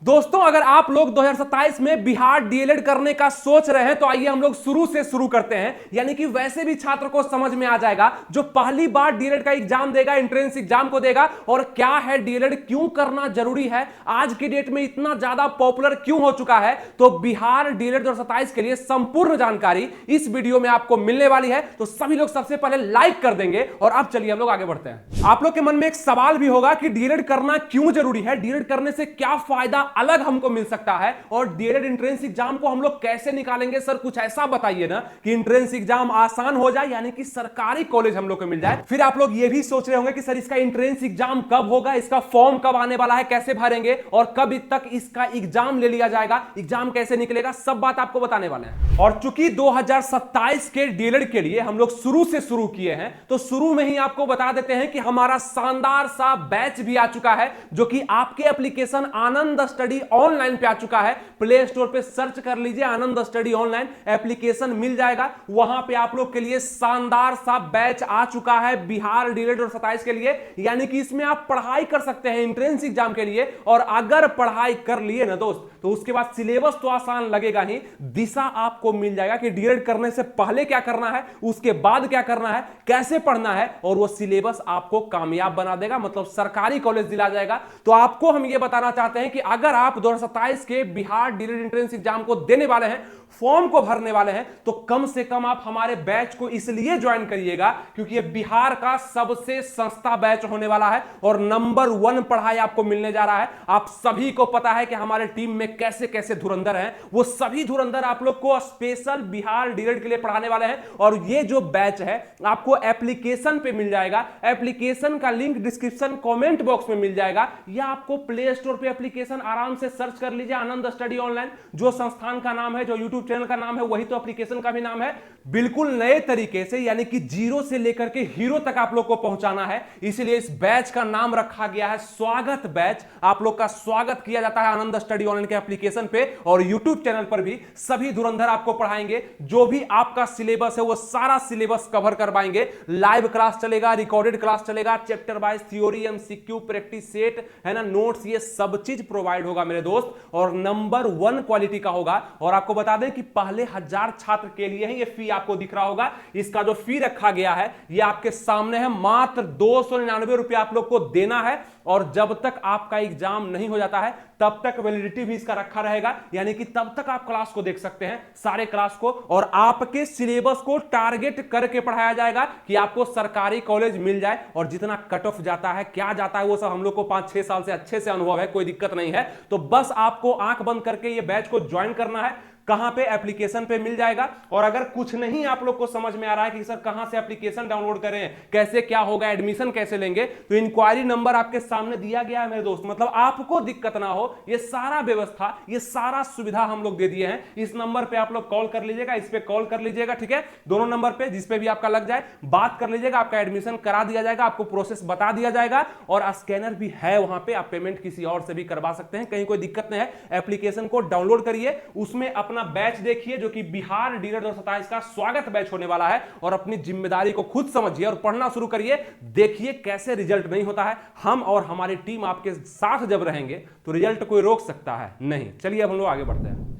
दोस्तों अगर आप लोग 2027 में बिहार डीएलएड करने का सोच रहे हैं तो आइए हम लोग शुरू से शुरू करते हैं। यानी कि वैसे भी छात्र को समझ में आ जाएगा जो पहली बार डीएलएड का एग्जाम देगा, एंट्रेंस एग्जाम को देगा, और क्या है डीएलएड, क्यों करना जरूरी है, आज की डेट में इतना ज्यादा पॉपुलर क्यों हो चुका है। तो बिहार डीएलएड 2027 के लिए संपूर्ण जानकारी इस वीडियो में आपको मिलने वाली है। तो सभी लोग सबसे पहले लाइक कर देंगे और अब चलिए हम लोग आगे बढ़ते हैं। आप लोग के मन में एक सवाल भी होगा कि डीएलएड करना क्यों जरूरी है, डीएलएड करने से क्या फायदा अलग हमको मिल सकता है, और डीएलएड एंट्रेंस एग्जाम को हम लोग कैसे निकालेंगे। सर कुछ ऐसा बताइए ना कि एंट्रेंस एग्जाम आसान हो जाए, यानी कि सरकारी कॉलेज हम लोग को मिल जाए। फिर आप लोग ये भी सोच रहे होंगे कि सर इसका एंट्रेंस एग्जाम कब होगा, इसका फॉर्म कब आने वाला है, कैसे भरेंगे और कब तक इसका एग्जाम ले लिया जाएगा, एग्जाम कैसे निकलेगा, सब बात आपको बताने वाले हैं। और चूंकि 2027 के डीएलएड के लिए हम लोग शुरू से शुरू किए हैं तो शुरू में ही आपको बता देते हैं कि हमारा शानदार सा बैच भी आ चुका है, जो कि आपके एप्लीकेशन आनंद स्टडी ऑनलाइन पे आ चुका है। प्ले स्टोर पे सर्च कर लीजिए, आनंद स्टडी ऑनलाइन एप्लीकेशन मिल जाएगा। वहां पे आप लोग के लिए शानदार सा बैच आ चुका है बिहार डीएलएड 2027 के लिए। यानी कि इसमें आप पढ़ाई कर सकते हैं एंट्रेंस एग्जाम के लिए, और अगर पढ़ाई कर लिए ना दोस्त तो उसके बाद सिलेबस तो आसान लगेगा ही, दिशा आपको मिल जाएगा कि डीएलएड करने से पहले क्या करना है, उसके बाद क्या करना है, कैसे पढ़ना है, और वो सिलेबस आपको कामयाब बना देगा, मतलब सरकारी कॉलेज दिला जाएगा। तो आपको हम ये बताना चाहते हैं कि अगर आप 2027 के बिहार डीएलएड एंट्रेंस एग्जाम को देने वाले हैं, फॉर्म को भरने वाले हैं, तो कम से कम आप हमारे बैच को इसलिए ज्वाइन करिएगा क्योंकि ये बिहार का सबसे सस्ता बैच होने वाला है और नंबर 1 पढ़ाई आपको मिलने जा रहा है। आप सभी को पता है कि हमारे टीम में कैसे कैसे धुरंधर हैं, वो सभी धुरंधर आप लोग को स्पेशल बिहार डीएलएड के लिए पढ़ाने वाले हैं। और ये जो बैच है आपको एप्लीकेशन पे मिल जाएगा, एप्लीकेशन का लिंक डिस्क्रिप्शन कमेंट बॉक्स में मिल जाएगा, या आपको प्ले स्टोर पे एप्लीकेशन आराम से सर्च कर लीजिए, आनंद स्टडी ऑनलाइन। जो संस्थान का नाम है, जो यूट्यूब चैनल का नाम है, वही तो एप्लीकेशन का भी नाम है। बिल्कुल नए तरीके से, यानी कि जीरो से लेकर के हीरो तक आप लोग को पहुंचाना है, इसलिए इस बैच का नाम रखा गया है स्वागत बैच। आप लोग का स्वागत किया जाता है आनंद स्टडी ऑनलाइन के एप्लीकेशन पे, और यूट्यूब चैनल पर भी सभी धुरंधर आपको पढ़ाएंगे। जो भी आपका सिलेबस है वो सारा सिलेबस कवर करवाएंगे। लाइव क्लास चलेगा, रिकॉर्डेड क्लास चलेगा, chapter wise theory, MCQ, practice set है ना, नोट्स, ये सब चीज प्रोवाइड होगा मेरे दोस्त, और नंबर 1 क्वालिटी का होगा। और आपको बता दें कि पहले 1000 छात्र के लिए ही ये फी आपको दिख रहा होगा। इसका जो फी रखा गया है ये आपके सामने है, मात्र 299 रुपया आप लोग को देना है। और जब तक आपका एग्जाम नहीं हो जाता है तब तक वैलिडिटी भी इसका रखा रहेगा, यानी कि तब तक आप क्लास को देख सकते हैं, सारे क्लास को, और आपके सिलेबस को टारगेट करके पढ़ाया जाएगा कि आपको सरकारी कॉलेज मिल जाए। और जितना कट ऑफ जाता है, क्या जाता है, वो सब हम लोग को 5-6 साल से अच्छे से अनुभव है, कोई दिक्कत नहीं है। तो बस आपको आंख बंद करके ये बैच को ज्वाइन करना है। कहां पे? एप्लीकेशन पे मिल जाएगा। और अगर कुछ नहीं आप लोग को समझ में आ रहा है कि सर कहां से एप्लीकेशन डाउनलोड करें, कैसे क्या होगा, एडमिशन कैसे लेंगे, तो इंक्वायरी नंबर आपके सामने दिया गया है मेरे दोस्त। मतलब आपको दिक्कत ना हो, ये सारा व्यवस्था, ये सारा सुविधा हम लोग दे दिए हैं। इस नंबर पे आप लोग कॉल कर लीजिएगा, इस पे कॉल कर लीजिएगा, ठीक है, दोनों नंबर पे जिस पे भी आपका लग जाए बात कर लीजिएगा, आपका एडमिशन करा दिया जाएगा, आपको प्रोसेस बता दिया जाएगा। और स्कैनर भी है वहां पे, आप पेमेंट किसी और से भी करवा सकते हैं, कहीं कोई दिक्कत नहीं है। एप्लीकेशन को डाउनलोड करिए, उसमें अपना बैच देखिए जो कि बिहार डीएलएड 2027 का स्वागत बैच होने वाला है, और अपनी जिम्मेदारी को खुद समझिए और पढ़ना शुरू करिए। देखिए कैसे रिजल्ट नहीं होता है। हम और हमारी टीम आपके साथ जब रहेंगे तो रिजल्ट कोई रोक सकता है नहीं। चलिए अब हम लोग आगे बढ़ते हैं।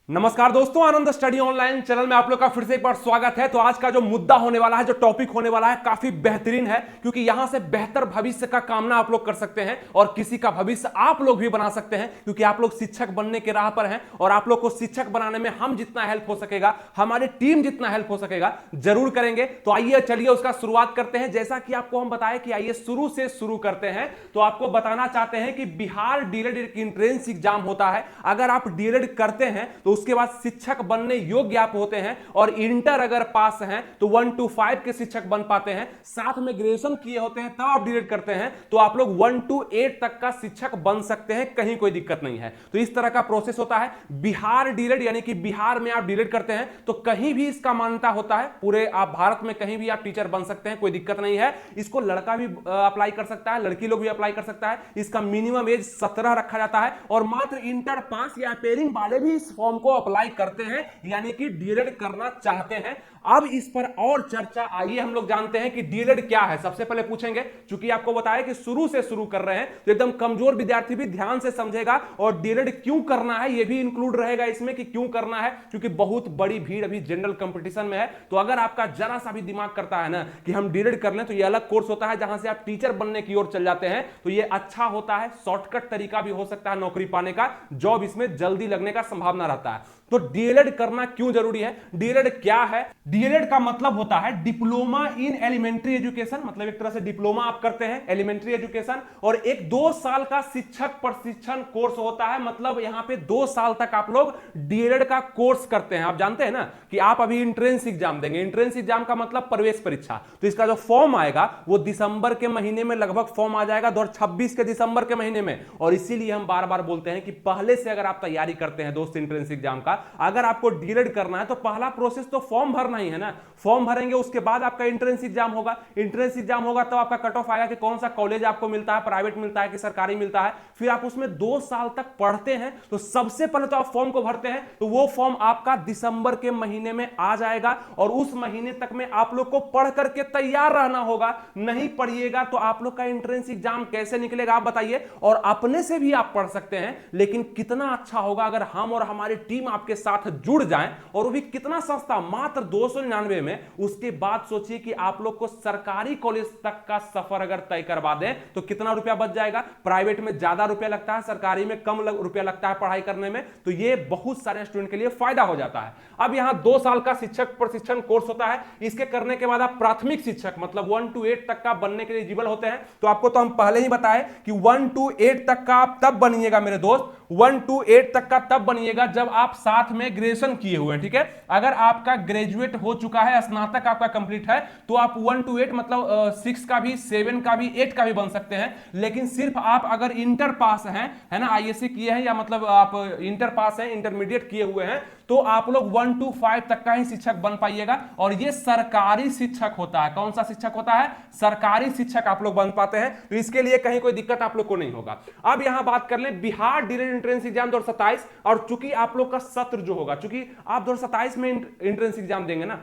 नमस्कार दोस्तों, आनंद स्टडी ऑनलाइन चैनल में आप लोग का फिर से एक बार स्वागत है। तो आज का जो मुद्दा होने वाला है, जो टॉपिक होने वाला है, काफी बेहतरीन है, क्योंकि यहां से बेहतर भविष्य का कामना आप लोग कर सकते हैं और किसी का भविष्य आप लोग भी बना सकते हैं, क्योंकि आप लोग शिक्षक बनने के राह पर हैं। और आप लोग को शिक्षक बनाने में हम जितना हेल्प हो सकेगा, हमारी टीम जितना हेल्प हो सकेगा, जरूर करेंगे। तो आइए चलिए उसका शुरुआत करते हैं। जैसा कि आपको हम बताएं कि आइए शुरू से शुरू करते हैं, तो आपको बताना चाहते हैं कि बिहार डीएलएड एंट्रेंस एग्जाम होता है। अगर आप डीएलएड करते हैं तो उसके बाद शिक्षक बनने योग्य आप होते हैं, और इंटर अगर पास हैं तो 1 to 5 के शिक्षक बन पाते हैं। साथ में ग्रेजुएशन किए होते हैं तब आप डीएलएड करते हैं तो आप लोग 1 to 8 तक का शिक्षक बन सकते हैं, कहीं कोई दिक्कत नहीं है। तो इस तरह का प्रोसेस होता है बिहार डीएलएड, यानी कि बिहार में आप डीएलएड करते हैं तो कहीं भी इसका मान्यता होता है। पूरे आप भारत में कहीं भी आप टीचर बन सकते हैं, कोई दिक्कत नहीं है। इसको लड़का भी अप्लाई कर सकता है, लड़की लोग भी अप्लाई कर सकता है। इसका मिनिमम एज 17 रखा जाता है, और मात्र इंटर पास या पेयरिंग वाले भी इस फॉर्म को अप्लाई करते हैं, यानी कि डीएलएड करना चाहते हैं। अब इस पर और चर्चा, आइए हम लोग जानते हैं कि डीएलएड क्या है। सबसे पहले पूछेंगे, चूंकि आपको बताया कि शुरू से शुरू कर रहे हैं तो एकदम कमजोर विद्यार्थी भी ध्यान से समझेगा, और डीएलएड क्यों करना है ये भी इंक्लूड रहेगा इसमें कि क्यों करना है, क्योंकि बहुत बड़ी भीड़ अभी जनरल कंपटीशन में है। तो अगर आपका जरा सा भी दिमाग करता है ना कि हम डीएलएड कर लें, तो ये अलग कोर्स होता है जहां से आप टीचर बनने की ओर चल जाते हैं, तो ये अच्छा होता है, शॉर्टकट तरीका भी हो सकता है नौकरी पाने का, जॉब इसमें जल्दी लगने का संभावना रहता है। तो डीएलएड करना क्यों जरूरी है, डीएलएड क्या है? डीएलएड का मतलब होता है डिप्लोमा इन एलिमेंट्री एजुकेशन, मतलब एक तरह से डिप्लोमा आप करते हैं एलिमेंट्री एजुकेशन, और एक 2 साल का शिक्षक प्रशिक्षण कोर्स होता है। मतलब यहां पे 2 साल तक आप लोग डीएलएड का कोर्स करते हैं। आप जानते हैं ना कि आप अभी एंट्रेंस एग्जाम देंगे, एंट्रेंस एग्जाम का मतलब प्रवेश परीक्षा, तो इसका जो फॉर्म आएगा वो दिसंबर के महीने में लगभग फॉर्म आ जाएगा, 2026 के दिसंबर के महीने में। और इसीलिए हम बार बार बोलते हैं कि पहले से अगर आप तैयारी करते हैं दोस्त एंट्रेंस एग्जाम का, अगर आपको डीएलएड करना है तो पहला प्रोसेस तो फॉर्म भरना ही है ना। फॉर्म भरेंगे, उसके बाद आपका एंट्रेंस एग्जाम होगा, एंट्रेंस एग्जाम होगा तो आपका कट ऑफ आएगा कि कौन सा कॉलेज आपको मिलता है, प्राइवेट मिलता है कि सरकारी मिलता है। फिर आप उसमें 2 साल तक पढ़ते हैं, तो सबसे पहले तो आप फॉर्म को भरते हैं, तो वो फॉर्म आपका दिसंबर के महीने में आ जाएगा, और उस महीने तक में आप लोग को पढ़ करके तैयार रहना होगा। नहीं पढ़िएगा तो आप लोग का एंट्रेंस एग्जाम कैसे निकलेगा आप बताइए। और अपने से भी आप पढ़ सकते हैं, लेकिन कितना अच्छा होगा अगर हम और हमारी टीम आपके साथ जुड़ जाएं, और वो भी कितना सस्ता, मात्र 299 में। उसके बाद सोचिए कि आप लोग को सरकारी कॉलेज तक का सफर अगर तय करवा दें तो कितना रुपया बच जाएगा। प्राइवेट में ज्यादा रुपया लगता है, सरकारी में कम रुपया लगता है पढ़ाई करने में, तो ये बहुत सारे स्टूडेंट के लिए फायदा हो जाता है। अब यहां 2 साल का शिक्षक प्रशिक्षण कोर्स होता है। इसके करने के बाद आप प्राथमिक शिक्षक मतलब 1 to 8 तक का बनने के लिए एलिजिबल होते हैं। तो आपको तो हम पहले ही बताए कि 1 to 8 तक का आप तब बनिएगा मेरे दोस्त, 1 to 8 तक का तब बनिएगा जब आप साथ में ग्रेजुएशन किए हुए हैं, ठीक है। अगर आपका ग्रेजुएट हो चुका है, स्नातक आपका कंप्लीट है, तो आप 1 to 8 मतलब 6 का भी, 7 का भी, 8 का भी बन सकते हैं। लेकिन सिर्फ आप अगर इंटर पास हैं, है ना, आईएससी किए हैं, या मतलब आप इंटर पास हैं, इंटरमीडिएट किए हुए हैं, तो आप लोग 1 to 5 तक का ही शिक्षक बन पाइएगा। और ये सरकारी शिक्षक होता है। कौन सा शिक्षक होता है? सरकारी शिक्षक आप लोग बन पाते हैं। तो इसके लिए कहीं कोई दिक्कत आप लोग को नहीं होगा। अब यहां बात कर लें बिहार डीएलएड एंट्रेंस एग्जाम 2027, और चूंकि आप लोग का सत्र जो होगा, चूंकि आप 2027 में एंट्रेंस एग्जाम देंगे ना,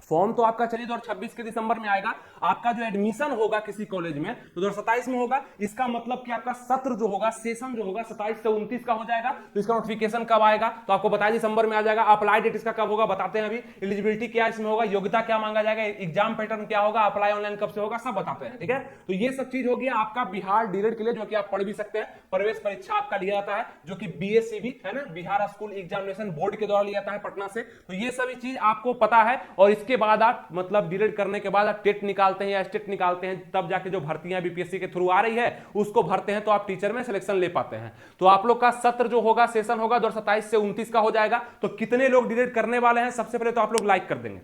फॉर्म तो आपका चलिए 2026 के दिसंबर में आएगा, आपका जो एडमिशन होगा किसी कॉलेज में तो 2027 में होगा। इसका मतलब कि आपका सत्र जो होगा, सेशन जो होगा 27 से 29 का हो जाएगा। तो इसका नोटिफिकेशन कब आएगा तो आपको बताया दिसंबर में आ जाएगा। अप्लाई डेट इसका कब होगा बताते हैं अभी, एलिजिबिलिटी क्या इसमें होगा, योग्यता क्या मांगा जाएगा, एग्जाम पैटर्न क्या होगा, अप्लाई ऑनलाइन कब से होगा, सब बताते हैं, ठीक है। तो ये सब चीज होगी आपका बिहार डीएलएड के लिए, जो कि आप पढ़ भी सकते हैं। प्रवेश परीक्षा आपका लिया जाता है, जो कि बीएससीबी है ना, बिहार स्कूल एग्जामिनेशन बोर्ड के द्वारा लिया जाता है पटना से। तो ये सभी चीज आपको पता है। और इसके बाद आप मतलब डीएलएड करने के बाद आप टेट निकालते हैं या स्टेट निकालते हैं, तब जाके जो भर्तियां बीपीएससी के थ्रू आ रही है उसको भरते हैं, तो आप टीचर में सिलेक्शन ले पाते हैं। तो आप लोग का सत्र जो होगा, सेशन होगा 2027 से 29 का हो जाएगा। तो कितने लोग डीएलएड करने वाले हैं, सबसे पहले तो आप लोग लाइक कर देंगे।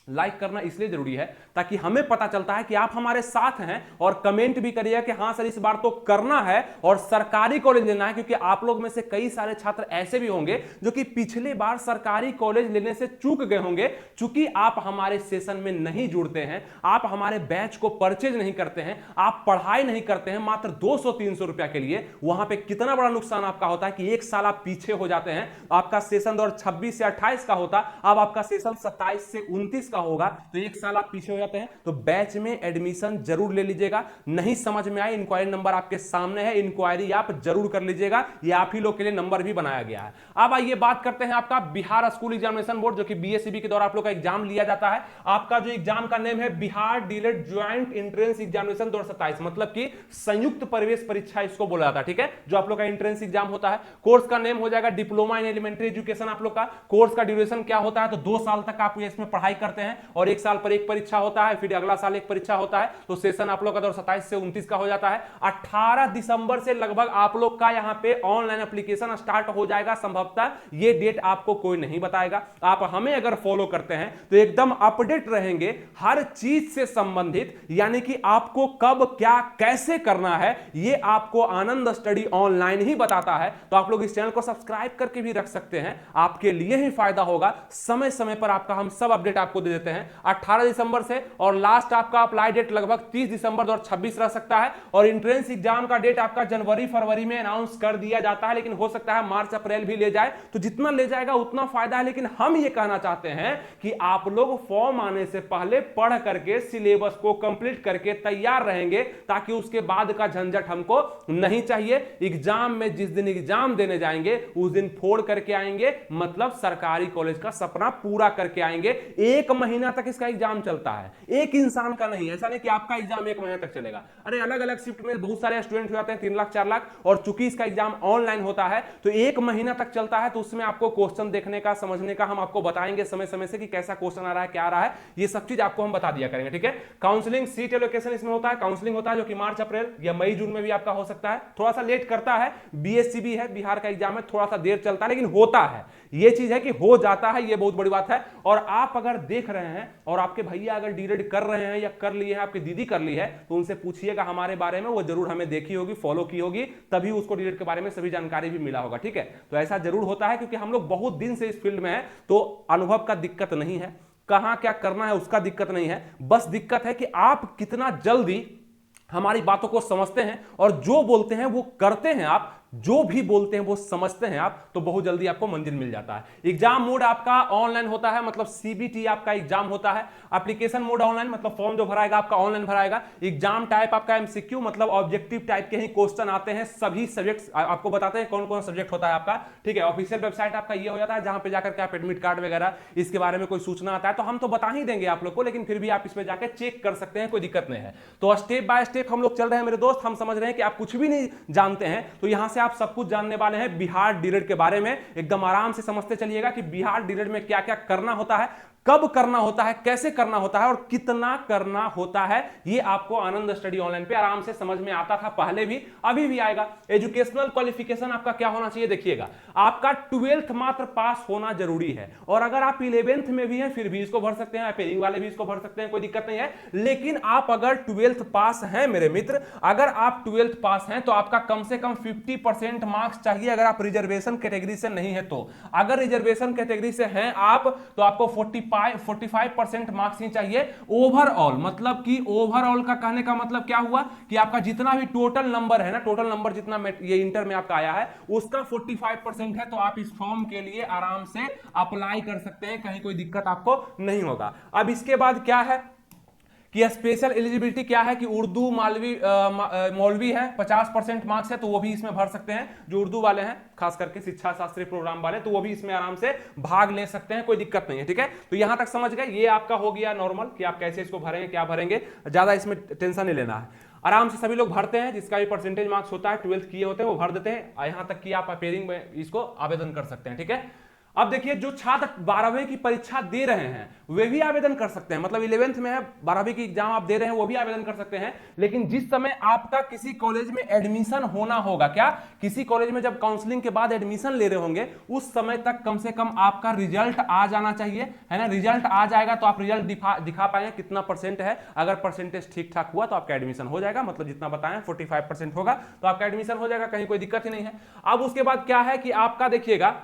लाइक करना इसलिए जरूरी है ताकि हमें पता चलता है कि आप हमारे साथ हैं, और कमेंट भी करिए कि हां सर इस बार तो करना है और सरकारी कॉलेज लेना है। क्योंकि आप लोग में से कई सारे छात्र ऐसे भी होंगे जो कि पिछले बार सरकारी कॉलेज लेने से चूक गए होंगे, चूंकि आप हमारे सेशन में नहीं जुड़ते हैं, आप हमारे बैच को परचेज नहीं करते हैं, आप पढ़ाई नहीं करते हैं मात्र 200-300 रुपया के लिए। वहां पे कितना बड़ा नुकसान आपका होता है कि एक साल आप पीछे हो जाते हैं। आपका सेशन 2026 से 28 का होता, अब आपका सेशन 27 से 29 होगा, तो एक साल आप पीछे हो जाते हैं। तो बैच में एडमिशन जरूर ले लीजिएगा। नहीं समझ में आए, इंक्वायरी नंबर आपके सामने है, इंक्वायरी आप जरूर कर लीजिएगा। ये आप ही लोग के लिए नंबर भी बनाया गया है। अब आइए बात करते हैं आपका बिहार स्कूल एग्जामिनेशन बोर्ड, जो कि बीएससीबी के द्वारा आप लोग का एग्जाम लिया जाता है। आपका जो एग्जाम का नेम है Bihar DElEd joint entrance examination 2027, मतलब कि संयुक्त प्रवेश परीक्षा इसको बोला जाता है, ठीक है, जो आप लोग का एंट्रेंस एग्जाम होता है। कोर्स का नेम हो जाएगा डिप्लोमा इन एलिमेंट्री एजुकेशन। आप लोग का कोर्स का ड्यूरेशन क्या होता है, तो 2 साल तक आप इसमें पढ़ाई करते हैं, और 1 साल पर एक परीक्षा होता है, फिर अगला साल एक परीक्षा होता है। तो सेशन आप लोग का 27 से 29 का हो जाता है। 18 दिसंबर से लगभग आप लोग का यहां पे ऑनलाइन एप्लीकेशन स्टार्ट हो जाएगा संभवतः। ये डेट आपको कोई नहीं बताएगा। आप हमें अगर फॉलो करते हैं तो एकदम अपडेट रहेंगे हर चीज से संबंधित, यानी कि आपको कब क्या कैसे करना है ये आपको आनंद स्टडी ऑनलाइन ही बताता है। तो आप लोग इस चैनल को सब्सक्राइब करके भी रख सकते हैं, आपके लिए ही फायदा होगा। समय समय पर आपका हम सब अपडेट आपको दे देते हैं 18 दिसंबर से, और लास्ट आपका अप्लाई डेट लगभग 30 दिसंबर 2026 रह सकता है, और एंट्रेंस एग्जाम का डेट आपका जनवरी फरवरी में अनाउंस कर दिया जाता है, लेकिन हो सकता है मार्च अप्रैल भी ले जाए, तो जितना ले जाएगा उतना फायदा है। लेकिन हम ये कहना चाहते हैं कि आप लोग फॉर्म आने से पहले पढ़ करके सिलेबस को कंप्लीट करके तैयार रहेंगे, ताकि उसके बाद का झंझट हमको नहीं चाहिए। एग्जाम में जिस दिन एग्जाम देने जाएंगे उस दिन फोड़ करके आएंगे, मतलब सरकारी कॉलेज का सपना पूरा करके आएंगे। 1 महीना तक इसका एग्जाम चलता है, एक इंसान का नहीं। ऐसा नहीं कि आपका एग्जाम 1 महीना तक चलेगा। अरे अलग अलग शिफ्ट में बहुत सारे स्टूडेंट हो जाते हैं, 3 लाख 4 लाख, और चूंकि इसका एग्जाम ऑनलाइन होता है तो 1 महीना तक चलता है। तो उसमें आपको क्वेश्चन देखने का, समझने का हम आपको बताएंगे समय समय से कि कैसा क्वेश्चन आ रहा है, क्या आ रहा है, ये सब चीज आपको हम बता दिया करेंगे। ठीक है, काउंसलिंग सीट एलोकेशन इसमें होता है, काउंसलिंग होता है जो कि मार्च अप्रैल या मई जून में भी आपका हो सकता है, थोड़ा सा लेट करता है। बीएससीबी है, बिहार का एग्जाम है, थोड़ा सा देर चलता है, लेकिन होता है। ये चीज है कि हो जाता है, ये बहुत बड़ी बात है। और आप अगर देख रहे हैं और आपके भैया अगर डीएलएड कर रहे हैं या कर लिए हैं, आपकी दीदी कर ली है, तो उनसे पूछिएगा हमारे बारे में, वो जरूर हमें देखी होगी, फॉलो की होगी, तभी उसको डीएलएड के बारे में सभी जानकारी भी मिला होगा। ठीक है, तो ऐसा जरूर होता है, क्योंकि हम लोग बहुत दिन से इस फील्ड में है, तो अनुभव का दिक्कत नहीं है, कहां क्या करना है उसका दिक्कत नहीं है। बस दिक्कत है कि आप कितना जल्दी हमारी बातों को समझते हैं और जो बोलते हैं वो करते हैं, आप जो भी बोलते हैं वो समझते हैं आप, तो बहुत जल्दी आपको मंजिल मिल जाता है। एग्जाम मोड आपका ऑनलाइन होता है, मतलब सीबीटी आपका एग्जाम होता है। एप्लीकेशन मोड ऑनलाइन, मतलब फॉर्म जो भराएगा आपका ऑनलाइन भराएगा। एग्जाम टाइप आपका एमसीक्यू, मतलब ऑब्जेक्टिव टाइप के ही क्वेश्चन आते हैं। सभी सब्जेक्ट्स आपको बताते हैं कौन कौन सब्जेक्ट होता है आपका। ठीक है, ऑफिशियल वेबसाइट आपका ये हो जाता है, जहां पे जाकर के आप एडमिट कार्ड वगैरह इसके बारे में कोई सूचना आता है तो हम तो बता ही देंगे आप लोग को, लेकिन फिर भी आप इसमें जाकर चेक कर सकते हैं, कोई दिक्कत नहीं है। तो स्टेप बाय स्टेप हम लोग चल रहे हैं मेरे दोस्त। हम समझ रहे हैं कि आप कुछ भी नहीं जानते हैं, तो यहां से आप सब कुछ जानने वाले हैं बिहार डीएलएड के बारे में। एकदम आराम से समझते चलिएगा कि बिहार डीएलएड में क्या क्या करना होता है, कब करना होता है, कैसे करना होता है और कितना करना होता है। ये आपको आनंद स्टडी ऑनलाइन पे आराम से समझ में आता था पहले भी, अभी भी आएगा। एजुकेशनल क्वालिफिकेशन आपका क्या होना चाहिए, देखिएगा आपका 12th मात्र पास होना जरूरी है, और अगर आप 11th में भी हैं फिर भी इसको भर सकते हैं, अपेयरिंग वाले भी इसको भर सकते हैं, कोई दिक्कत नहीं है। लेकिन आप अगर 12th पास हैं मेरे मित्र, अगर आप 12th पास हैं तो आपका कम से कम 50% मार्क्स चाहिए, अगर आप रिजर्वेशन कैटेगरी से नहीं है तो। अगर रिजर्वेशन कैटेगरी से हैं आप तो आपको 45% मार्क्स ही चाहिए ओवरऑल। मतलब कि ओवरऑल का कहने का मतलब क्या हुआ कि आपका जितना भी टोटल नंबर है ना, टोटल नंबर जितना ये इंटर में आपका आया है उसका 45% है, तो आप इस फॉर्म के लिए आराम से अप्लाई कर सकते हैं, कहीं कोई दिक्कत आपको नहीं होगा। अब इसके बाद क्या है कि स्पेशल एलिजिबिलिटी क्या है कि उर्दू मौलवी है, 50% मार्क्स है, तो वो भी इसमें भर सकते हैं। जो उर्दू वाले हैं, खास करके शिक्षा शास्त्री प्रोग्राम वाले, तो वो भी इसमें आराम से भाग ले सकते हैं, कोई दिक्कत नहीं है। ठीक है, तो यहां तक समझ गए। ये आपका हो गया नॉर्मल कि आप कैसे इसको भरेंगे, क्या भरेंगे, ज्यादा इसमें टेंशन नहीं लेना है। आराम से सभी लोग भरते हैं, जिसका भी परसेंटेज मार्क्स होता है 12th किए होते हैं वो भर देते हैं। यहां तक कि आप अपेयरिंग में इसको आवेदन कर सकते हैं। ठीक है, अब देखिए जो छात्र 12वीं की परीक्षा दे रहे हैं वे भी आवेदन कर सकते हैं, मतलब 11th में है, 12वीं की एग्जाम आप दे रहे हैं वो भी आवेदन कर सकते हैं। लेकिन जिस समय आपका किसी कॉलेज में एडमिशन होना होगा, क्या किसी कॉलेज में जब काउंसलिंग के बाद एडमिशन ले रहे होंगे, उस समय तक कम से कम आपका रिजल्ट आ जाना चाहिए, है ना। रिजल्ट आ जाएगा तो आप रिजल्ट दिखा पाएंगे कितना परसेंट है। अगर परसेंटेज ठीक ठाक हुआ तो आपका एडमिशन हो जाएगा, मतलब जितना बताएं 45% होगा तो आपका एडमिशन हो जाएगा, कहीं कोई दिक्कत ही नहीं है। अब उसके बाद क्या है कि आपका देखिएगा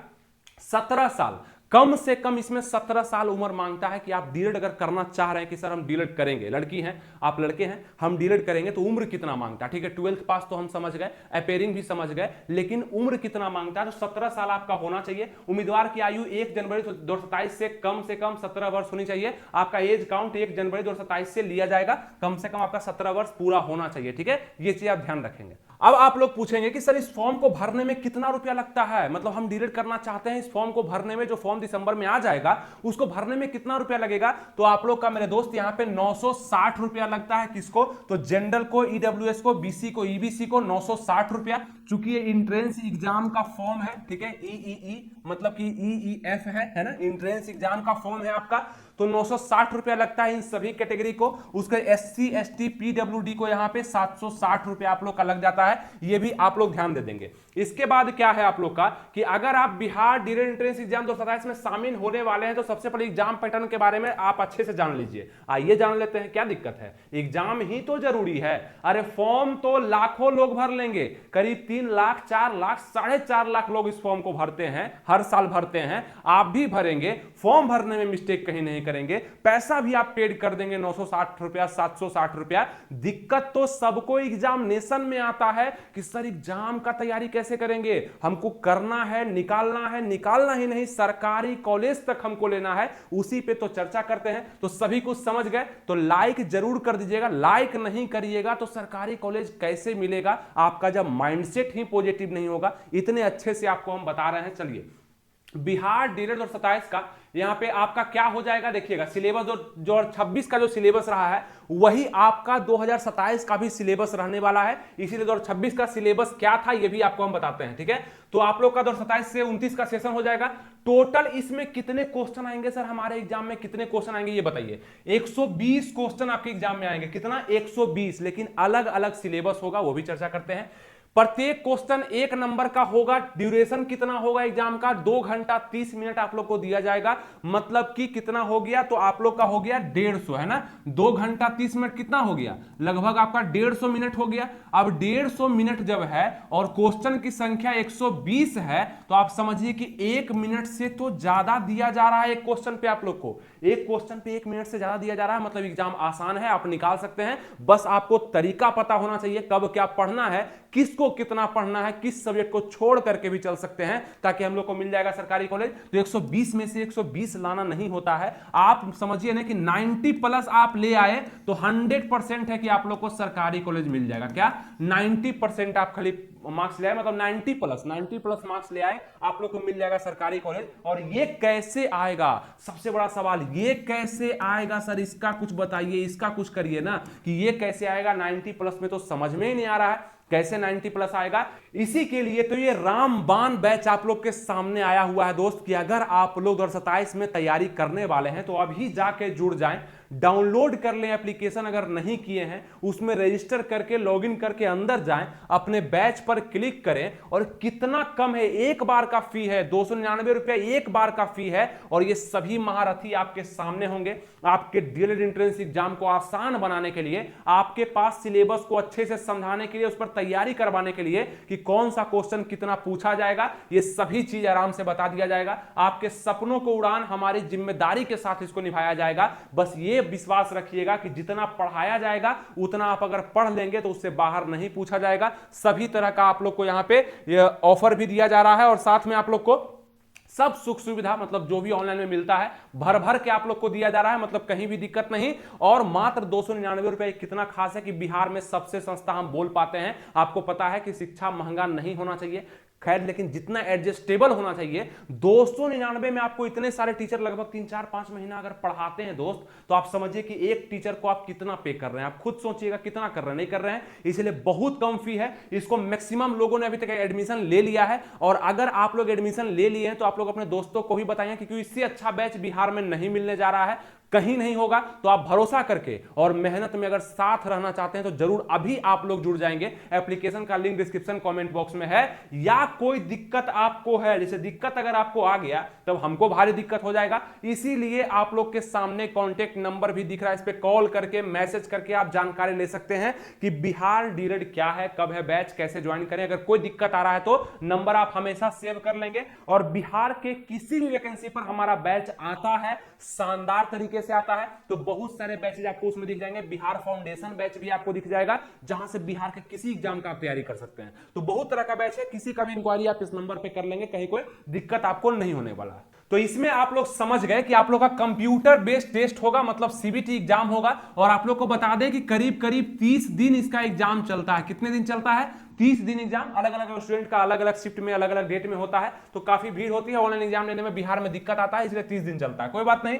17 साल, कम से कम इसमें 17 साल उम्र मांगता है कि आप डीएलएड अगर करना चाह रहे हैं कि सर हम डीएलएड करेंगे, लड़की हैं आप लड़के हैं हम डीएलएड करेंगे, तो उम्र कितना मांगता है। ठीक है, 12th पास तो हम समझ गए, अपेयरिंग भी समझ गए, लेकिन उम्र कितना मांगता है, तो 17 साल आपका होना चाहिए। उम्मीदवार की आयु 1 जनवरी 2027 से कम 17 वर्ष होनी चाहिए। आपका एज काउंट 1 जनवरी 2027 से लिया जाएगा, कम से कम आपका 17 वर्ष पूरा होना चाहिए। ठीक है, ये चीज आप ध्यान रखेंगे। अब आप लोग पूछेंगे कि सर इस फॉर्म को भरने में कितना रुपया लगता है, मतलब हम डीएलएड करना चाहते हैं, इस फॉर्म को भरने में, जो फॉर्म दिसंबर में आ जाएगा उसको भरने में कितना रुपया लगेगा। तो आप लोग का मेरे दोस्त यहाँ पे 960 रुपया लगता है। किसको, तो जनरल को, ईडब्ल्यूएस को, बीसी को, ईबीसी को 960 रुपया। चूंकि ये इंट्रेंस एग्जाम का फॉर्म है, ठीक है, ईईई मतलब कि ईईएफ है ना, इंट्रेंस एग्जाम का फॉर्म है आपका, तो 960 रुपया लगता है इन सभी कैटेगरी को। उसके एससी एसटी पीडब्ल्यूडी को यहाँ पे 760 रुपया आप लोग का लग जाता है, ये भी आप लोग ध्यान दे देंगे। इसके बाद क्या है आप लोग का कि अगर आप बिहार डीएलएड एंट्रेंस एग्जाम 2027 में शामिल होने वाले हैं तो सबसे पहले एग्जाम पैटर्न के बारे में आप अच्छे से जान लीजिए। आइए जान लेते हैं, क्या दिक्कत है, एग्जाम ही तो जरूरी है। अरे फॉर्म तो लाखों लोग भर लेंगे, करीब 3 लाख 4 लाख 4.5 लाख लोग इस फॉर्म को भरते हैं, हर साल भरते हैं, आप भी भरेंगे, फॉर्म भरने में मिस्टेक कहीं नहीं करेंगे, पैसा भी आप पेड कर देंगे 960 रुपया 760 रुपया। दिक्कत तो सबको एग्जामिनेशन में आता है कि सर एग्जाम का तैयारी कैसे करेंगे, हमको करना है, निकालना ही नहीं, सरकारी कॉलेज तक हमको लेना है, उसी पे तो चर्चा करते हैं। तो सभी कुछ समझ गए तो लाइक जरूर कर दीजिएगा, लाइक नहीं करिएगा तो सरकारी कॉलेज कैसे मिलेगा, आपका जब माइंडसेट ही पॉजिटिव नहीं होगा। इतने अच्छे से आपको हम बता रहे हैं। चलिए बिहार डीएलएड 2027 का यहां पे आपका क्या हो जाएगा, देखिएगा सिलेबस जो 26 का जो सिलेबस रहा है वही आपका 2027 का भी सिलेबस रहने वाला है। इसीलिए 2026 का सिलेबस क्या था ये भी आपको हम बताते हैं, ठीक है। तो आप लोग का 2027 से 29 का सेशन हो जाएगा। टोटल इसमें कितने क्वेश्चन आएंगे सर, हमारे एग्जाम में कितने क्वेश्चन आएंगे ये बताइए। 120 क्वेश्चन आपके एग्जाम में आएंगे, कितना 120, लेकिन अलग अलग सिलेबस होगा, वो भी चर्चा करते हैं। प्रत्येक क्वेश्चन 1 नंबर का होगा। ड्यूरेशन कितना होगा एग्जाम का, 2 घंटा 30 मिनट आप लोग को दिया जाएगा। मतलब कि कितना हो गया, तो आप लोग का हो गया 150, है ना। 2 घंटा 30 मिनट कितना हो गया, लगभग आपका 150 मिनट हो गया। अब 150 मिनट जब है और क्वेश्चन की संख्या 120 है तो आप समझिए कि 1 मिनट से तो ज्यादा दिया जा रहा है एक क्वेश्चन पे। आप लोग को एक क्वेश्चन पे 1 मिनट से ज्यादा दिया जा रहा है, मतलब एग्जाम आसान है, आप निकाल सकते हैं। बस आपको तरीका पता होना चाहिए, कब क्या पढ़ना है, किसको कितना पढ़ना है, किस सब्जेक्ट को छोड़ करके भी चल सकते हैं, ताकि हम लोग को मिल जाएगा सरकारी कॉलेज। तो 120 में से 120 लाना नहीं होता है। आप समझिए ना कि 90 प्लस आप ले आए तो 100% है कि आप लोग को सरकारी कॉलेज मिल जाएगा। क्या 90% आप खाली मार्क्स ले आए, मतलब 90 प्लस मार्क्स ले आए, आप लोग को मिल जाएगा सरकारी कॉलेज। और ये कैसे आएगा, सबसे बड़ा सवाल, ये कैसे आएगा सर, इसका कुछ बताइए, इसका कुछ करिए ना कि ये कैसे आएगा। 90 प्लस में तो समझ में ही नहीं आ रहा है, कैसे 90 प्लस आएगा। इसी के लिए तो ये रामबाण बैच आप लोग के सामने आया हुआ है दोस्त, कि अगर आप लोग 2027 में तैयारी करने वाले हैं तो अभी जाके जुड़ जाएं, डाउनलोड कर लें एप्लीकेशन, अगर नहीं किए हैं उसमें रजिस्टर करके लॉगिन करके अंदर जाएं, अपने बैच पर क्लिक करें। और कितना कम है, 1 बार का फी है, 299 रुपया 1 बार का फी है। और ये सभी महारथी आपके सामने होंगे, आपके डीएलएड एंट्रेंस एग्जाम को आसान बनाने के लिए, आपके पास सिलेबस को अच्छे से समझाने के लिए, उस पर तैयारी करवाने के लिए कि कौन सा क्वेश्चन कितना पूछा जाएगा, ये सभी चीज आराम से बता दिया जाएगा। आपके सपनों को उड़ान हमारी जिम्मेदारी के साथ इसको निभाया जाएगा। बस ये विश्वास रखिएगा कि जितना पढ़ाया जाएगा उतना आप अगर पढ़ लेंगे तो उससे बाहर नहीं पूछा जाएगा। सभी तरह का आप लोग को यहां पे ऑफर भी दिया जा रहा है और साथ में आप लोग को सब सुख सुविधा, मतलब जो भी ऑनलाइन में मिलता है भर भर के आप लोग को दिया जा रहा है, मतलब कहीं भी दिक्कत नहीं। और मात्र 299 रुपए, कितना खास है कि बिहार में सबसे सस्ता हम बोल पाते हैं। आपको पता है कि शिक्षा महंगा नहीं होना चाहिए, खैर, लेकिन जितना एडजस्टेबल होना चाहिए। 299 में आपको इतने सारे टीचर लगभग 3-4-5 महीना अगर पढ़ाते हैं दोस्त, तो आप समझिए कि एक टीचर को आप कितना पे कर रहे हैं, आप खुद सोचिएगा कितना कर रहे हैं, नहीं कर रहे हैं। इसलिए बहुत कम फी है, इसको मैक्सिमम लोगों ने अभी तक एडमिशन ले लिया है। और अगर आप लोग एडमिशन ले लिए हैं तो आप लोग अपने दोस्तों को भी बताइए, क्योंकि इससे अच्छा बैच बिहार में नहीं मिलने जा रहा है, कहीं नहीं होगा। तो आप भरोसा करके और मेहनत में अगर साथ रहना चाहते हैं तो जरूर अभी आप लोग जुड़ जाएंगे। एप्लीकेशन का लिंक डिस्क्रिप्शन कमेंट बॉक्स में है। या कोई दिक्कत आपको है, जैसे दिक्कत अगर आपको आ गया तब हमको भारी दिक्कत हो जाएगा, इसीलिए आप लोग के सामने कॉन्टेक्ट नंबर भी दिख रहा है, इस पे कॉल करके मैसेज करके आप जानकारी ले सकते हैं कि बिहार डीएलएड क्या है, कब है बैच, कैसे ज्वाइन करें। अगर कोई दिक्कत आ रहा है तो नंबर आप हमेशा सेव कर लेंगे। और बिहार के किसी भी वैकेंसी पर हमारा बैच आता है, शानदार तरीके से आता है, तो बहुत सारे बैचेज आपको उसमें दिख जाएंगे। बिहार फाउंडेशन बैच भी आपको दिख जाएगा, जहां से बिहार के किसी एग्जाम का आप तैयारी कर सकते हैं। तो बहुत तरह का बैच है, किसी का भी इंक्वायरी आप इस नंबर पे कर लेंगे, कहीं कोई दिक्कत आपको नहीं होने वाला है। तो इसमें आप लोग समझ गए कि आप लोग का कंप्यूटर बेस्ड टेस्ट होगा, मतलब सीबीटी एग्जाम होगा। और आप लोग को बता दें कि करीब करीब 30 दिन इसका एग्जाम चलता है। कितने दिन चलता है? 30 दिन एग्जाम। अलग अलग स्टूडेंट का अलग अलग शिफ्ट में, अलग अलग डेट में होता है, तो काफी भीड़ होती है। ऑनलाइन एग्जाम लेने में बिहार में दिक्कत आता है, इसलिए 30 दिन चलता है, कोई बात नहीं।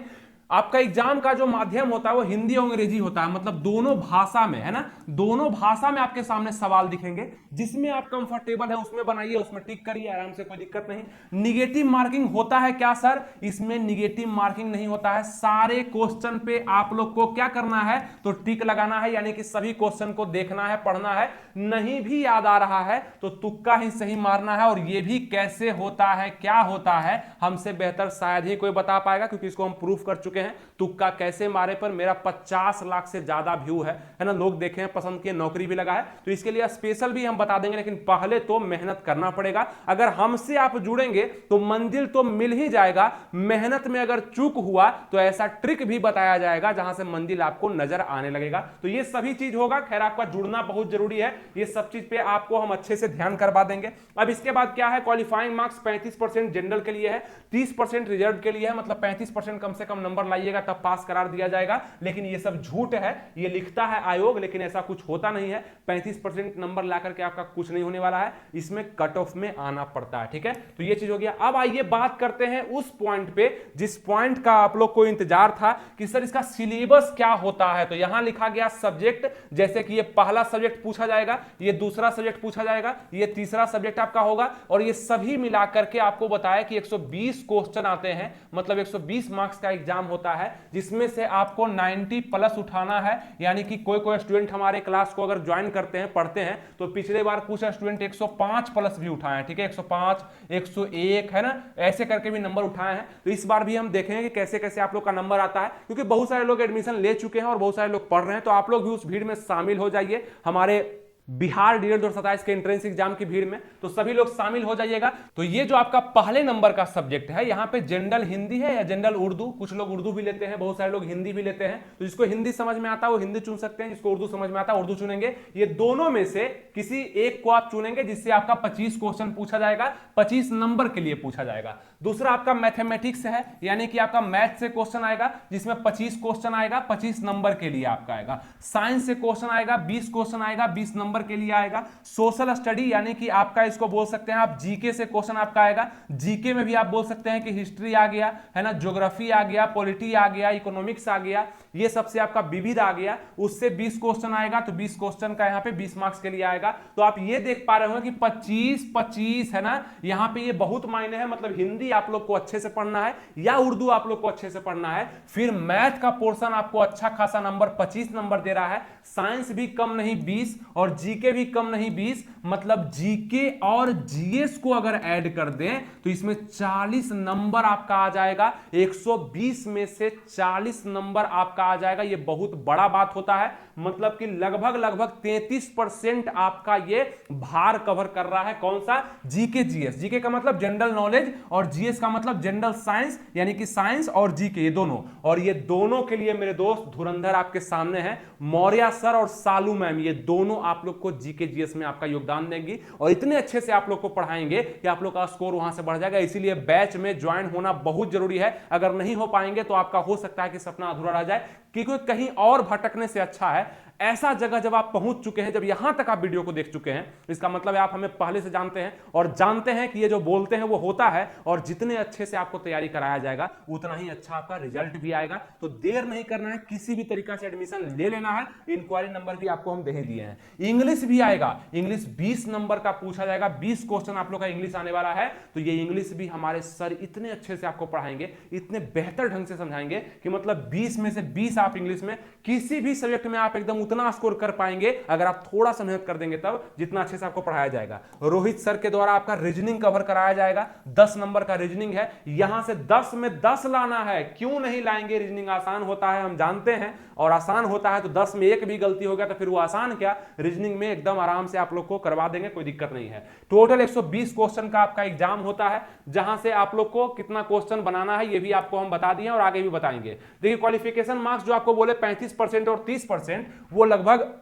आपका एग्जाम का जो माध्यम होता है वो हिंदी और अंग्रेजी होता है, मतलब दोनों भाषा में, है ना। दोनों भाषा में आपके सामने सवाल दिखेंगे, जिसमें आप कंफर्टेबल है उसमें बनाइए, उसमें टिक करिए आराम से, कोई दिक्कत नहीं। निगेटिव मार्किंग होता है क्या सर? इसमें निगेटिव मार्किंग नहीं होता है। सारे क्वेश्चन पे आप लोग को क्या करना है, तो टिक लगाना है, यानी कि सभी क्वेश्चन को देखना है, पढ़ना है। नहीं भी याद आ रहा है तो तुक्का ही सही मारना है। और ये भी कैसे होता है, क्या होता है, हमसे बेहतर शायद ही कोई बता पाएगा, क्योंकि इसको हम प्रूफ कर चुके चुके हैं, तुक्का कैसे मारे पर मेरा 50 लाख से ज्यादा व्यू है ना, लोग देखे हैं, पसंद किए, नौकरी भी लगा है, तो इसके लिए स्पेशल भी हम बता देंगे, लेकिन पहले तो मेहनत करना पड़ेगा। अगर हमसे आप जुड़ेंगे तो मंजिल तो मिल ही जाएगा, मेहनत में अगर चूक हुआ तो ऐसा ट्रिक भी बताया जाएगा जहां से मंजिल आपको नजर आने लगेगा। तो ये सभी चीज होगा। खैर आपका जुड़ना बहुत जरूरी है, ये सब चीज पे आपको हम अच्छे से ध्यान करवा देंगे। अब इसके बाद क्या है, क्वालिफाइंग मार्क्स 35% जनरल के लिए है, 30% रिजर्व के लिए है, मतलब 35% कम से कम नंबर लाइएगा तब पास करार दिया जाएगा। लेकिन ये सब झूठ है, ये लिखता है आयोग, लेकिन ऐसा कुछ होता नहीं है। 35% नंबर लाकर के आपका कुछ नहीं होने वाला है, इसमें कट ऑफ में आना पड़ता है, ठीक है। तो ये चीज हो गया। अब आइए बात करते हैं उस पॉइंट पे जिस पॉइंट का आप लोग को इंतजार था कि सर इसका सिलेबस क्या होता है। तो यहां लिखा गया सब्जेक्ट, जैसे कि ये पहला सब्जेक्ट पूछा जाएगा, ये दूसरा सब्जेक्ट पूछा जाएगा, ये तीसरा सब्जेक्ट आपका होगा, और ये सभी मिलाकर के आपको बताया कि 120 क्वेश्चन आते हैं, मतलब 120 मार्क्स का एग्जाम होता है, जिसमें से आपको 90 प्लस उठाना है। यानी कि कोई स्टूडेंट हमारे क्लास को अगर ज्वाइन करते हैं, पढ़ते हैं, तो पिछले बार कुछ स्टूडेंट 105 प्लस भी उठाए हैं, ठीक है, 105, 101 है ना, ऐसे करके भी नंबर उठाए हैं। तो इस बार भी हम देखेंगे कि कैसे कैसे आप लोग का नंबर आता है, क्योंकि बहुत सारे लोग एडमिशन ले चुके हैं और बहुत सारे लोग पढ़ रहे हैं। तो आप लोग भी उस भीड़ में शामिल हो जाइए, हमारे बिहार डीएलएड 2027 के एंट्रेंस एग्जाम की भीड़ में, तो सभी लोग शामिल हो जाइएगा। तो ये जो आपका पहले नंबर का सब्जेक्ट है, यहाँ पे जनरल हिंदी है या जनरल उर्दू, कुछ लोग उर्दू भी लेते हैं, बहुत सारे लोग हिंदी भी लेते हैं। तो जिसको हिंदी समझ में आता है वो हिंदी चुन सकते हैं, जिसको उर्दू समझ में आता है उर्दू चुनेंगे। ये दोनों में से किसी एक को आप चुनेंगे जिससे आपका 25 क्वेश्चन पूछा जाएगा, 25 नंबर के लिए पूछा जाएगा। दूसरा आपका मैथमेटिक्स है, यानी कि आपका मैथ से क्वेश्चन आएगा जिसमें 25 क्वेश्चन आएगा, 25 नंबर के लिए आपका आएगा। साइंस से क्वेश्चन आएगा, 20 क्वेश्चन आएगा, 20 नंबर के लिए आएगा। सोशल स्टडी यानी कि आपका इसको बोल सकते हैं आप जीके से क्वेश्चन आपका आएगा, जीके में भी आप बोल सकते हैं कि हिस्ट्री आ गया है ना, ज्योग्राफी आ गया, पॉलिटी आ गया, इकोनॉमिक्स आ गया, ये सबसे आपका विविध आ गया, उससे 20 क्वेश्चन आएगा। तो 20 क्वेश्चन का यहाँ पे 20 मार्क्स के लिए आएगा। तो आप ये देख पा रहे हो कि 25 है ना, यहाँ पे ये बहुत मायने है, मतलब हिंदी आप लोग को अच्छे से पढ़ना है या उर्दू आप लोग को अच्छे से पढ़ना है। फिर मैथ का पोर्शन आपको अच्छा खासा नंबर 25 नंबर दे रहा है, साइंस भी कम नहीं 20 और जीके भी कम नहीं 20, मतलब जीके और जीएस को अगर ऐड कर दें तो इसमें 40 नंबर आपका आ जाएगा। 120 में से 40 नंबर आपका आ जाएगा, ये बहुत बड़ा बात होता है, मतलब कि लगभग 33% आपका ये भार कवर कर रहा है। कौन सा? GK GS. जीके का मतलब जनरल नॉलेज और जीएस का मतलब जनरल साइंस, यानी कि साइंस और जीके ये दोनों। और ये दोनों के लिए मेरे दोस्त धुरंधर आपके सामने हैं, मौर्य सर और सालू मैम, ये दोनों आप लोग को जीके जीएस में आपका योगदान देंगी और इतने अच्छे से आप लोग को पढ़ाएंगे कि आप लोग का स्कोर वहां से बढ़ जाएगा। इसीलिए बैच में ज्वाइन होना बहुत जरूरी है। अगर नहीं हो पाएंगे तो आपका हो सकता है कि सपना अधूरा रह जाए, क्योंकि कहीं और भटकने से अच्छा है ऐसा जगह जब आप पहुंच चुके हैं, जब यहां तक आप वीडियो को देख चुके हैं, इसका मतलब है आप हमें पहले से जानते हैं और जानते हैं कि ये जो बोलते हैं वो होता है, और जितने अच्छे से आपको तैयारी कराया जाएगा उतना ही अच्छा आपका रिजल्ट भी आएगा। तो देर नहीं करना है, किसी भी तरीका से एडमिशन ले लेना है। इंक्वायरी नंबर भी आपको हम दे दिए हैं। इंग्लिश भी आएगा, इंग्लिश 20 नंबर का पूछा जाएगा, 20 क्वेश्चन आप लोग का इंग्लिश आने वाला है। तो ये इंग्लिश भी हमारे सर इतने अच्छे से आपको पढ़ाएंगे, इतने बेहतर ढंग से समझाएंगे कि मतलब 20 में से 20 आप इंग्लिश में किसी भी सब्जेक्ट में आप एकदम उतना स्कोर कर पाएंगे अगर आप थोड़ा सा मेहनत कर देंगे, तब जितना अच्छे से आपको पढ़ाया जाएगा। रोहित सर के द्वारा आपका रीजनिंग कवर कराया जाएगा, 10 नंबर का रीजनिंग है, यहां से 10 में 10 लाना है। क्यों नहीं लाएंगे? रीजनिंग आसान होता है, हम जानते हैं, और आसान होता है तो 10 में एक भी गलती हो गया तो फिर वो आसान क्या, रीजनिंग में एकदम आराम से आप लोग को करवा देंगे, कोई दिक्कत नहीं है। टोटल 120 क्वेश्चन का आपका एग्जाम होता है, जहां से आप लोग को कितना क्वेश्चन बनाना है ये भी आपको हम बता दिए और आगे भी बताएंगे। देखिए क्वालिफिकेशन मार्क्स जो आपको बोले 35% और 30%, वो लगभग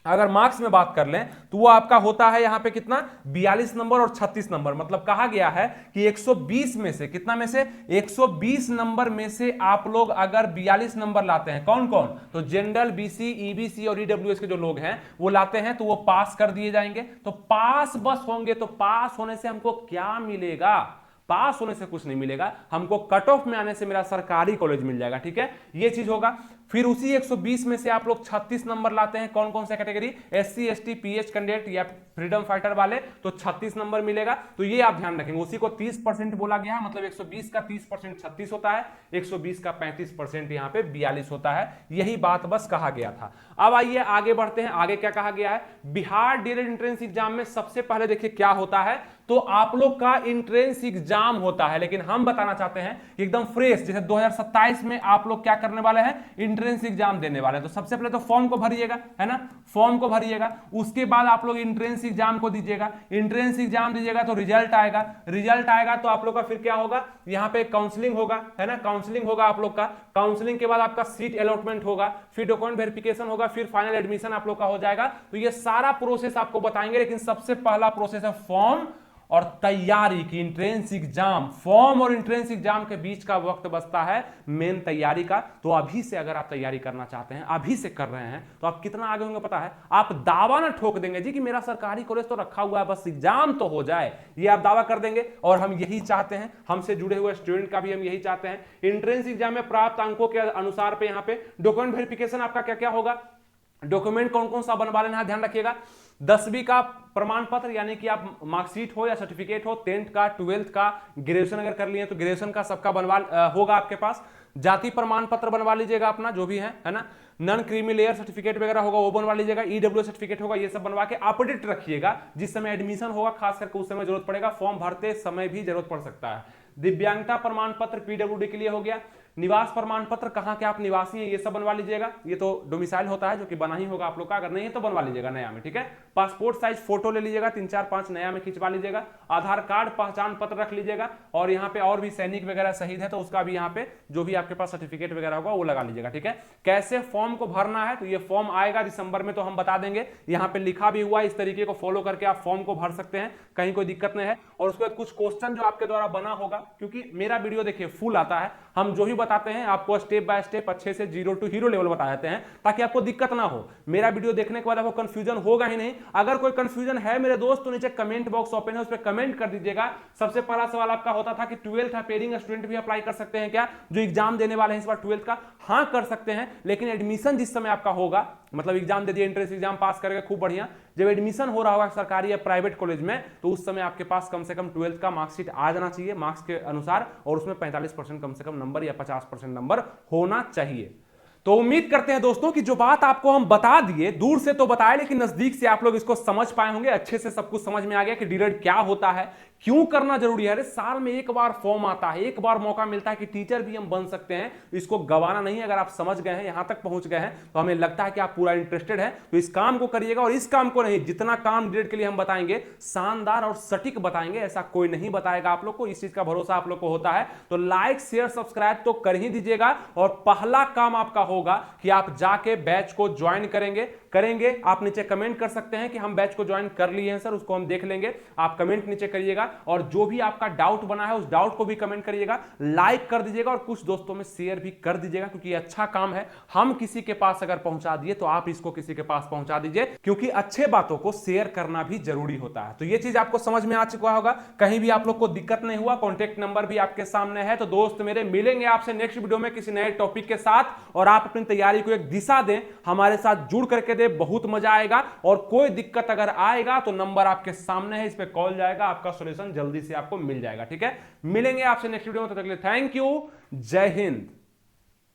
अगर मार्क्स में बात कर लें तो वो आपका होता है यहां पे कितना, 42 नंबर और 36 नंबर। मतलब कहा गया है कि 120 में से कितना में से 120 नंबर में से आप लोग अगर 42 नंबर लाते हैं, कौन कौन, तो जनरल, बीसी, ईबीसी और ईडब्ल्यूएस के जो लोग हैं वो लाते हैं, तो वो पास कर दिए जाएंगे। तो पास बस होंगे, तो पास होने से हमको क्या मिलेगा? पास होने से कुछ नहीं मिलेगा, हमको कट ऑफ में आने से मेरा सरकारी कॉलेज मिल जाएगा, ठीक है, ये चीज होगा। फिर उसी 120 में से आप लोग 36 नंबर लाते हैं, कौन कौन सा category, SC, ST, pH candidate या फ्रीडम फाइटर वाले, तो 36 नंबर मिलेगा। तो ये आप ध्यान रखेंगे, उसी को 30% बोला गया, मतलब 120 का 30% 36 होता है, 120 का 35% यहाँ पे 42 होता है। यही बात बस कहा गया था। अब आइए आगे बढ़ते हैं, आगे क्या कहा गया है। बिहार डीएलएड एंट्रेंस एग्जाम में सबसे पहले देखिए क्या होता है, तो आप लोग का इंट्रेंस एग्जाम होता है, लेकिन हम बताना चाहते हैं कि एकदम फ्रेश, जैसे 2027 में आप लोग क्या करने वाले हैं, इंट्रेंस एग्जाम देने वाले हैं। तो सबसे पहले तो फॉर्म को भरिएगा, है ना, फॉर्म को भरिएगा, उसके बाद आप लोग इंट्रेंस एग्जाम को दीजिएगा, इंट्रेंस एग्जाम दीजिएगा तो रिजल्ट आएगा, रिजल्ट आएगा तो आप लोग का फिर क्या होगा, यहाँ पे काउंसलिंग होगा, है ना, काउंसलिंग होगा आप लोग का, काउंसलिंग के बाद आपका सीट अलॉटमेंट होगा, फिर डॉक्यूमेंट वेरिफिकेशन होगा, फिर फाइनल एडमिशन आप लोग का हो जाएगा। तो ये सारा प्रोसेस आपको बताएंगे, लेकिन सबसे पहला प्रोसेस है फॉर्म और तैयारी की। इंट्रेंस एग्जाम, फॉर्म और इंट्रेंस एग्जाम के बीच का वक्त बचता है मेन तैयारी का। तो अभी से अगर आप तैयारी करना चाहते हैं, अभी से कर रहे हैं, तो आप कितना आगे होंगे पता है। आप दावा ना ठोक देंगे जी कि मेरा सरकारी कॉलेज तो रखा हुआ है, बस एग्जाम तो हो जाए, ये आप दावा कर देंगे। और हम यही चाहते हैं, हमसे जुड़े हुए स्टूडेंट का भी हम यही चाहते हैं। इंट्रेंस एग्जाम में प्राप्त अंकों के अनुसार पे यहाँ पे डॉक्यूमेंट वेरिफिकेशन आपका क्या क्या होगा, डॉक्यूमेंट कौन कौन सा बनवा लेना है, ध्यान रखिएगा। 10वीं का प्रमाण पत्र, यानी कि आप मार्कशीट हो या सर्टिफिकेट हो, 10th का, 12th का, ग्रेजुएशन अगर कर लिए तो ग्रेजुएशन का सबका बनवा होगा आपके पास। जाति प्रमाण पत्र बनवा लीजिएगा अपना जो भी है ना। नॉन क्रीमी लेयर सर्टिफिकेट वगैरह होगा वो बनवा लीजिएगा, ईडब्ल्यू सर्टिफिकेट होगा, ये सब बनवा के अपडेट रखिएगा। जिस समय एडमिशन होगा खास करके उस समय जरूरत पड़ेगा, फॉर्म भरते समय भी जरूरत पड़ सकता है। दिव्यांगता प्रमाण पत्र पीडब्ल्यूडी के लिए हो गया। निवास प्रमाण पत्र, कहां के आप निवासी हैं, ये सब बनवा लीजिएगा। ये तो डोमिसाइल होता है जो कि बना ही होगा आप लोग का, अगर नहीं है तो बनवा लीजिएगा नया में, ठीक है। पासपोर्ट साइज फोटो ले लीजिएगा, 3 4 5 नया में खिंचवा लीजिएगा। आधार कार्ड, पहचान पत्र रख लीजिएगा। और यहाँ पे और भी सैनिक वगैरह शहीद है तो उसका भी यहाँ पे जो भी आपके पास सर्टिफिकेट वगैरह होगा वो लगा लीजिएगा, ठीक है। कैसे फॉर्म को भरना है, तो ये फॉर्म आएगा दिसंबर में, तो हम बता देंगे। यहाँ पे लिखा भी हुआ, इस तरीके को फॉलो करके आप फॉर्म को भर सकते हैं, कहीं कोई दिक्कत नहीं है। और उसके बाद कुछ क्वेश्चन जो आपके द्वारा बना होगा, क्योंकि मेरा वीडियो देखिए फुल आता है, हम जो ही बताते हैं आपको स्टेप बाय स्टेप अच्छे से 0 to हीरो लेवल बता देते हैं, ताकि आपको दिक्कत ना हो। मेरा वीडियो देखने के बाद आपको कंफ्यूजन होगा ही नहीं। अगर कोई कंफ्यूजन है मेरे दोस्त तो नीचे कमेंट बॉक्स ओपन है, उस पर कमेंट कर दीजिएगा। सबसे पहला सवाल आपका होता था कि 12th अपेयरिंग स्टूडेंट भी अप्लाई कर सकते हैं क्या, जो एग्जाम देने वाले हैं इस बार 12th का। हाँ कर सकते हैं, लेकिन एडमिशन जिस समय आपका होगा, मतलब एग्जाम दे दिए, एंट्रेंस एग्जाम पास करके खूब बढ़िया, जब एडमिशन हो रहा होगा सरकारी या प्राइवेट कॉलेज में, तो उस समय आपके पास कम से कम 12th का मार्कशीट आ जाना चाहिए मार्क्स के अनुसार, और उसमें 45% कम से कम नंबर या 50% नंबर होना चाहिए। तो उम्मीद करते हैं दोस्तों कि जो बात आपको हम बता दिए, दूर से तो बताए लेकिन नजदीक से आप लोग इसको समझ पाए होंगे, अच्छे से सब कुछ समझ में आ गया कि डीएलएड क्या होता है, क्यों करना जरूरी है। अरे साल में एक बार फॉर्म आता है, एक बार मौका मिलता है कि टीचर भी हम बन सकते हैं, इसको गवाना नहीं है। अगर आप समझ गए हैं, यहां तक पहुंच गए हैं, तो हमें लगता है कि आप पूरा इंटरेस्टेड हैं, तो इस काम को करिएगा। और इस काम को नहीं, जितना काम डीएलएड के लिए हम बताएंगे शानदार और सटीक बताएंगे, ऐसा कोई नहीं बताएगा आप लोग को, इस चीज का भरोसा आप लोग को होता है। तो लाइक शेयर सब्सक्राइब तो कर ही दीजिएगा। और पहला काम आपका होगा कि आप जाके बैच को ज्वाइन करेंगे। आप नीचे कमेंट कर सकते हैं कि हम बैच को ज्वाइन कर लिए हैं सर, उसको हम देख लेंगे। आप कमेंट नीचे करिएगा, और जो भी आपका डाउट बना है उस डाउट को भी कमेंट करिएगा, लाइक कर दीजिएगा, और कुछ दोस्तों में शेयर भी कर दीजिएगा, क्योंकि अच्छा काम है। हम किसी के पास अगर पहुंचा दिए तो आप इसको किसी के पास पहुंचा दीजिए, क्योंकि अच्छे बातों को शेयर करना भी जरूरी होता है। तो ये चीज आपको समझ में आ चुका होगा, कहीं भी आप लोग को दिक्कत नहीं हुआ। कॉन्टेक्ट नंबर भी आपके सामने है। तो दोस्त मेरे, मिलेंगे आपसे नेक्स्ट वीडियो में किसी नए टॉपिक के साथ, और आप अपनी तैयारी को एक दिशा दें, हमारे साथ जुड़ करके दे, बहुत मजा आएगा। और कोई दिक्कत अगर आएगा तो नंबर आपके सामने है, इस पे कॉल जाएगा, आपका सॉल्यूशन जल्दी से आपको मिल जाएगा, ठीक है। मिलेंगे आपसे नेक्स्ट वीडियो में, तो तक के लिए थैंक यू, जय हिंद।